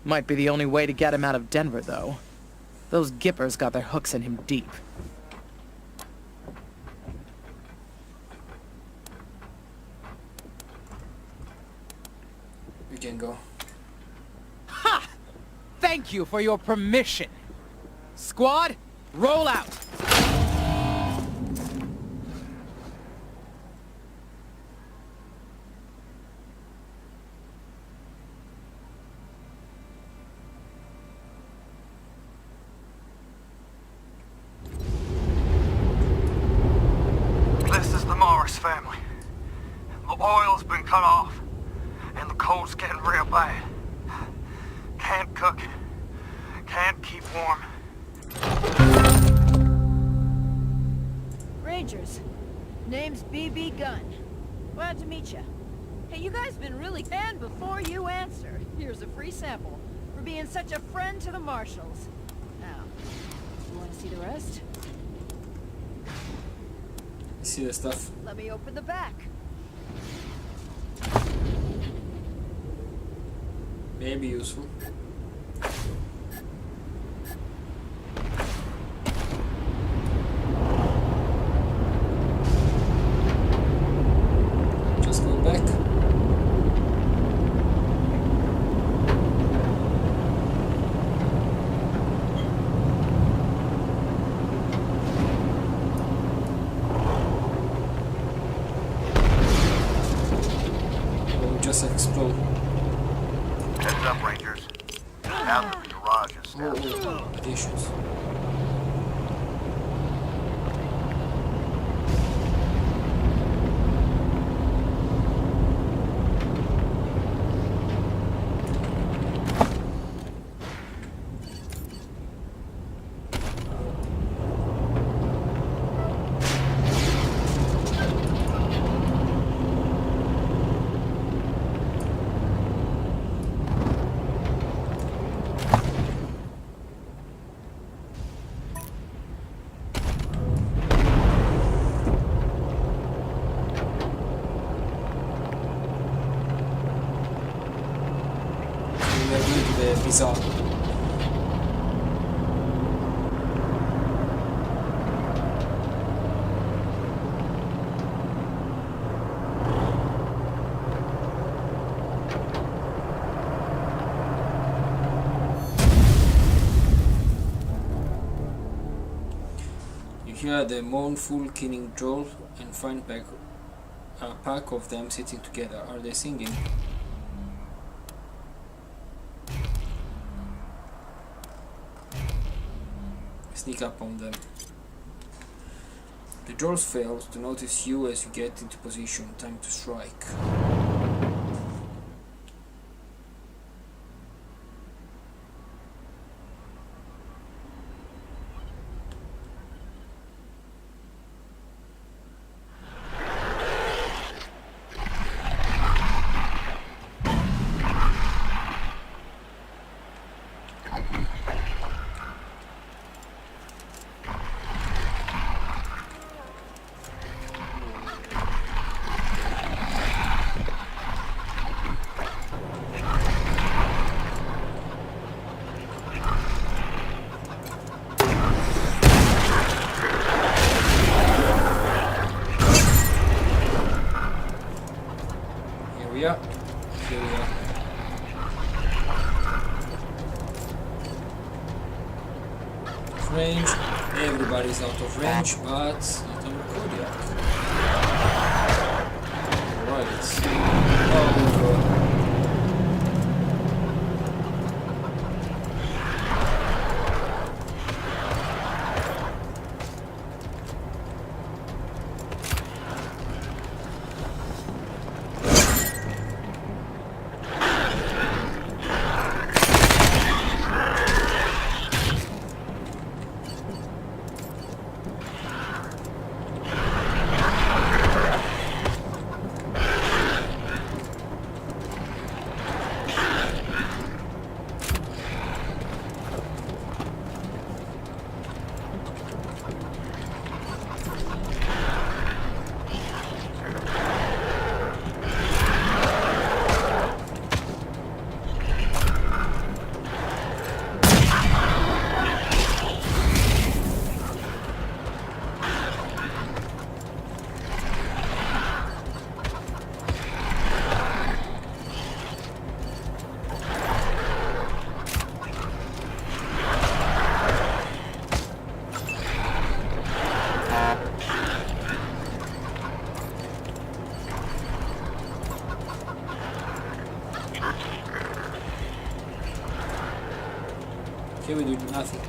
Might be the only way to get him out of Denver, though. Those Gippers got their hooks in him deep. We can go. Ha! Thank you for your permission. Squad, roll out! This is the Morris family. The oil's been cut off, and the cold's getting real bad. Can't cook, can't keep warm. Rangers, name's BB Gunn. Glad to meet you. Hey, you guys been really... And before you answer, here's a free sample for being such a friend to the Marshals. Now, you want to see the rest? See the stuff. Let me open the back. Maybe useful. Just go back. Or just explode. Heads up, Rangers. Out of the garages. Oh, additions. We are going to the bazaar. You hear the mournful keening drawl and find a pack of them sitting together. Are they singing? Sneak up on them. The drawls fail to notice you as you get into position. Time to strike. Yeah. Here we are. Range. Everybody's out of range, but not on Kodiak. Right. Oh, Okay, we do nothing.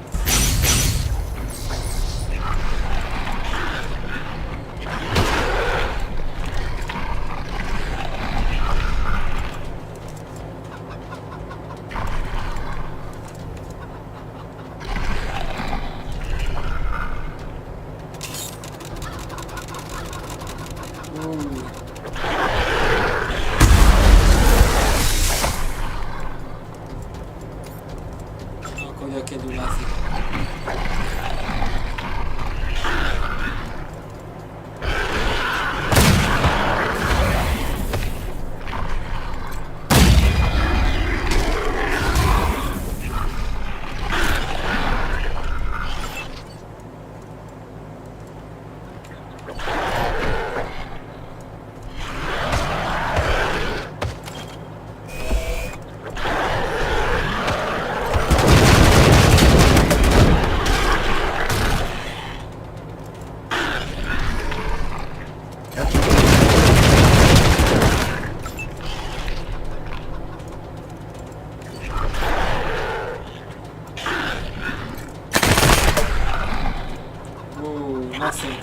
I can do nothing. Nothing.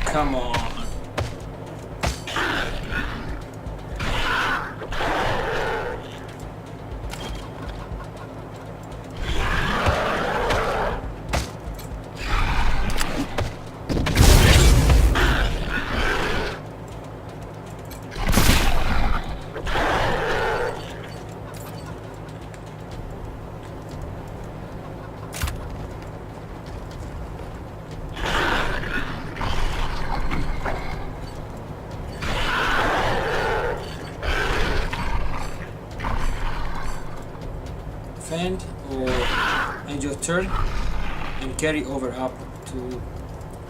Come on. Defend or end your turn and carry over up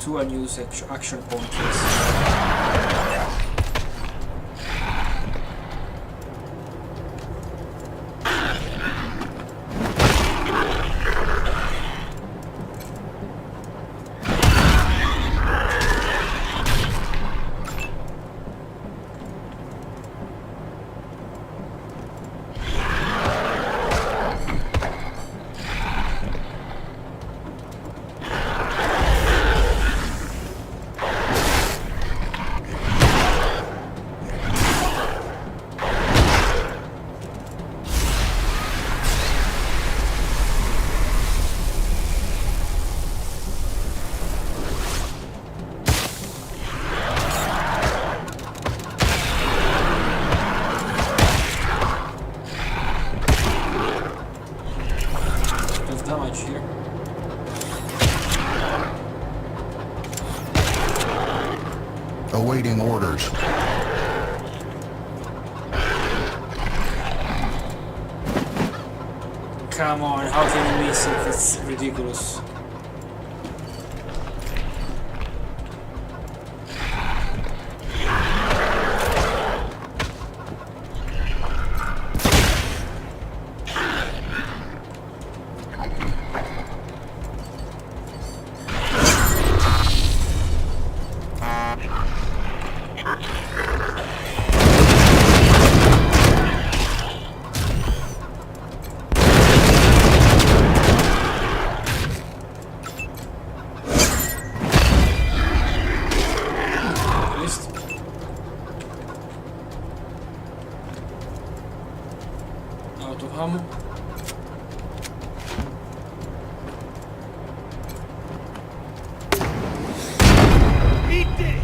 to a new action point. Damage here. Awaiting orders. Come on, how can you miss it? It's ridiculous. Out of ammo.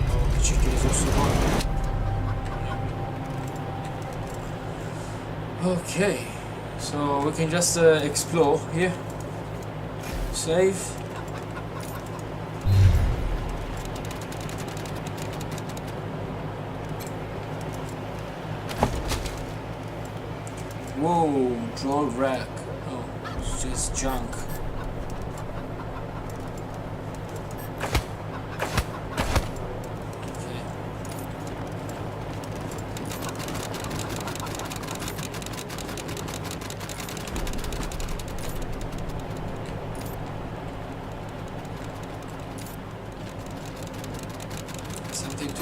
Oh, the chicken is also hot. Okay, so we can just explore here. Save. Whoa, draw rack. Oh, it's just junk. Okay.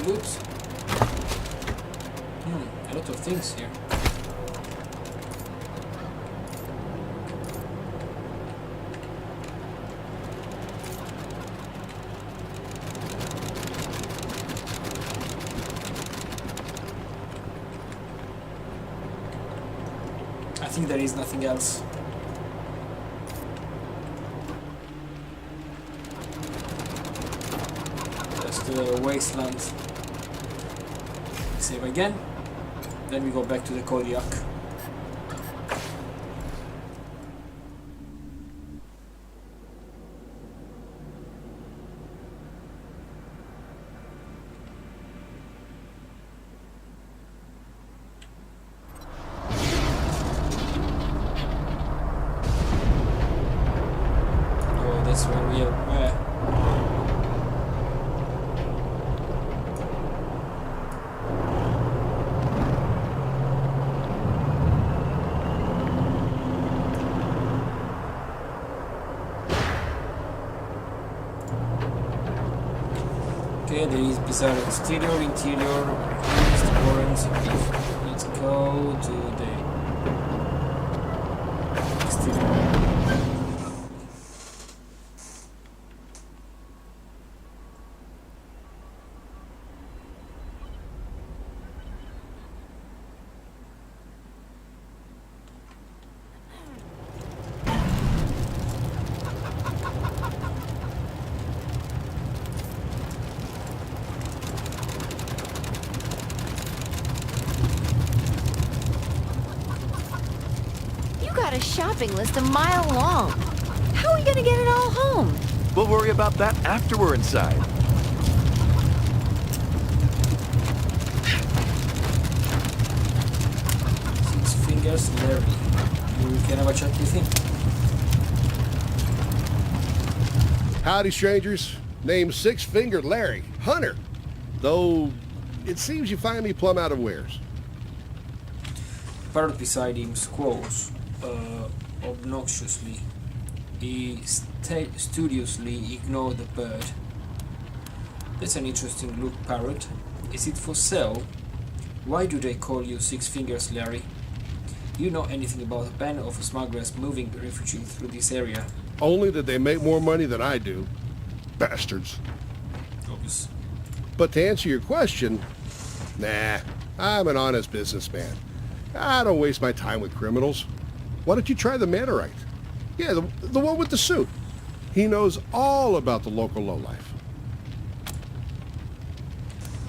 to loot? A lot of things here. I think there is nothing else. Just the Wasteland. Save again. Then we go back to the Kodiak. Oh, that's when we are where? Okay, there is bizarre exterior, interior, east, orange, let's go to the exterior. Got a shopping list a mile long. How are we gonna get it all home? We'll worry about that after we're inside. Six Fingers Larry. We can have a chat with him. Howdy, strangers. Name's Six-Fingered Larry. Hunter. Though, it seems you find me plumb out of wares. Parrot beside him squawks obnoxiously. He studiously ignored the bird. That's an interesting look, Parrot. Is it for sale? Why do they call you Six Fingers, Larry? Do you know anything about a band of smugglers moving refugees through this area? Only that they make more money than I do. Bastards. Obvious. But to answer your question, nah, I'm an honest businessman. I don't waste my time with criminals. Why don't you try the Mannerite? Yeah, the one with the suit. He knows all about the local lowlife.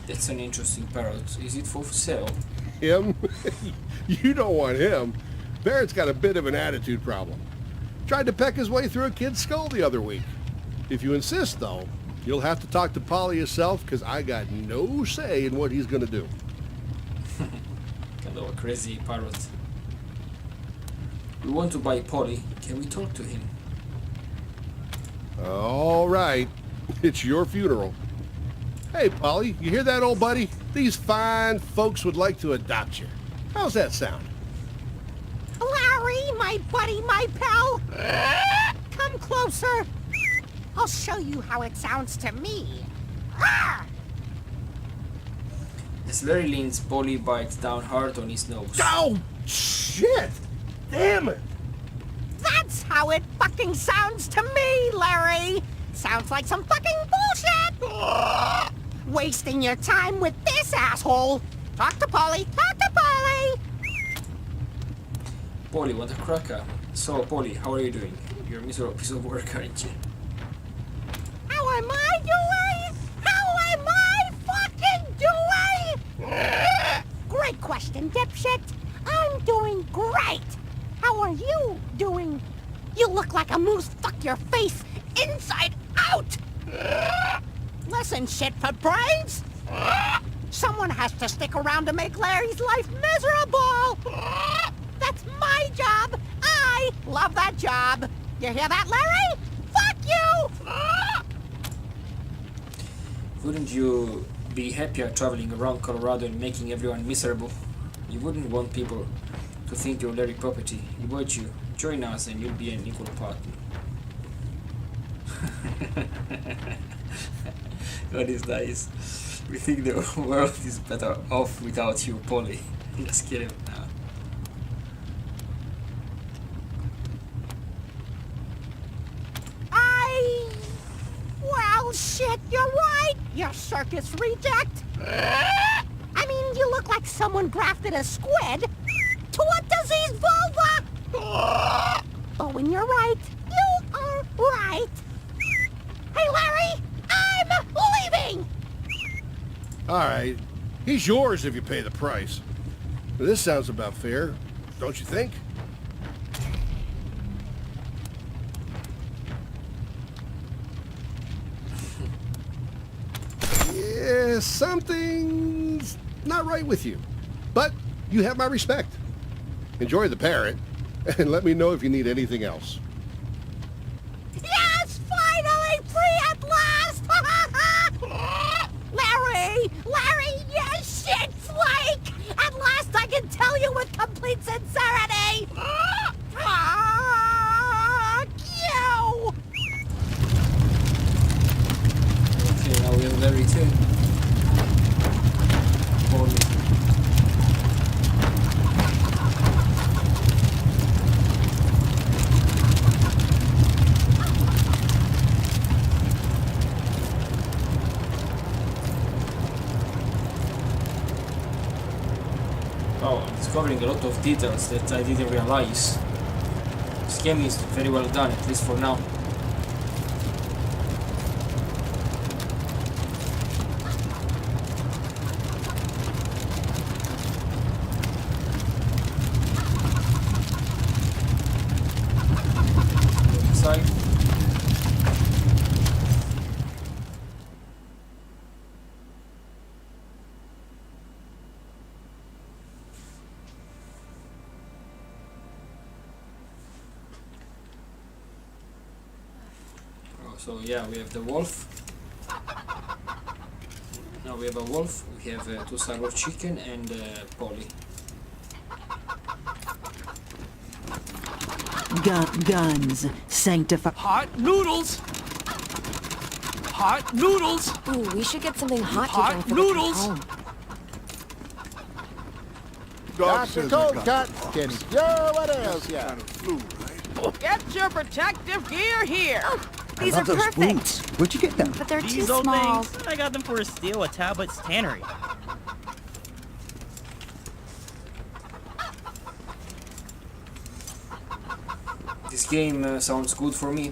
That's an interesting parrot. Is it for sale? Him? You don't want him. Barrett's got a bit of an attitude problem. Tried to peck his way through a kid's skull the other week. If you insist, though, you'll have to talk to Polly yourself, because I got no say in what he's going to do. Kind of a crazy parrot. We want to buy Polly. Can we talk to him? All right. It's your funeral. Hey, Polly, you hear that, old buddy? These fine folks would like to adopt you. How's that sound? Larry, my buddy, my pal. Come closer. I'll show you how it sounds to me. As Larry leans, Polly bites down hard on his nose. Oh, shit! Damn it! That's how it fucking sounds to me, Larry. Sounds like some fucking bullshit. Wasting your time with this asshole. Talk to Polly. Talk to Polly. Polly, what a cracker. So, Polly, how are you doing? You're a miserable piece of work, aren't you? How am I doing? How am I fucking doing? Great question, dipshit. I'm doing great. How are you doing? You look like a moose. Fuck your face inside out. Listen, shit for brains. Someone has to stick around to make Larry's life miserable. That's my job. I love that job. You hear that, Larry? Fuck you! Wouldn't you be happier traveling around Colorado and making everyone miserable? You wouldn't want people to think you're Larry property, would you? Join us and you'll be an equal partner. God is nice. We think the world is better off without you, Polly. Just kidding. No. Well, shit, you're right, you circus reject. I mean, you look like someone grafted a squid to a diseased vulva. But when you're right, you are right. Hey, Larry, I'm leaving. All right. He's yours if you pay the price. This sounds about fair, don't you think? Yeah, something's not right with you. But you have my respect. Enjoy the parrot, and let me know if you need anything else. Yes, finally free at last. Larry, you shit flake. At last I can tell you with complete sincerity. Fuck you. Okay, now we have Larry too. Polly. Oh, I'm discovering a lot of details that I didn't realize. This game is very well done, at least for now. Inside. So yeah, we have the wolf. Now we have a wolf, we have 2 sack of chicken and Polly. Guns. Sanctify. Hot noodles! Hot noodles! Ooh, we should get something hot to Hot drink for noodles! the trip home. Dr. Cold Cut, can you what else, yeah? Get your protective gear here! These are perfect. Where'd you get them? But they're too These old small. things, I got them for a steal at Talbot's Tannery. This game sounds good for me.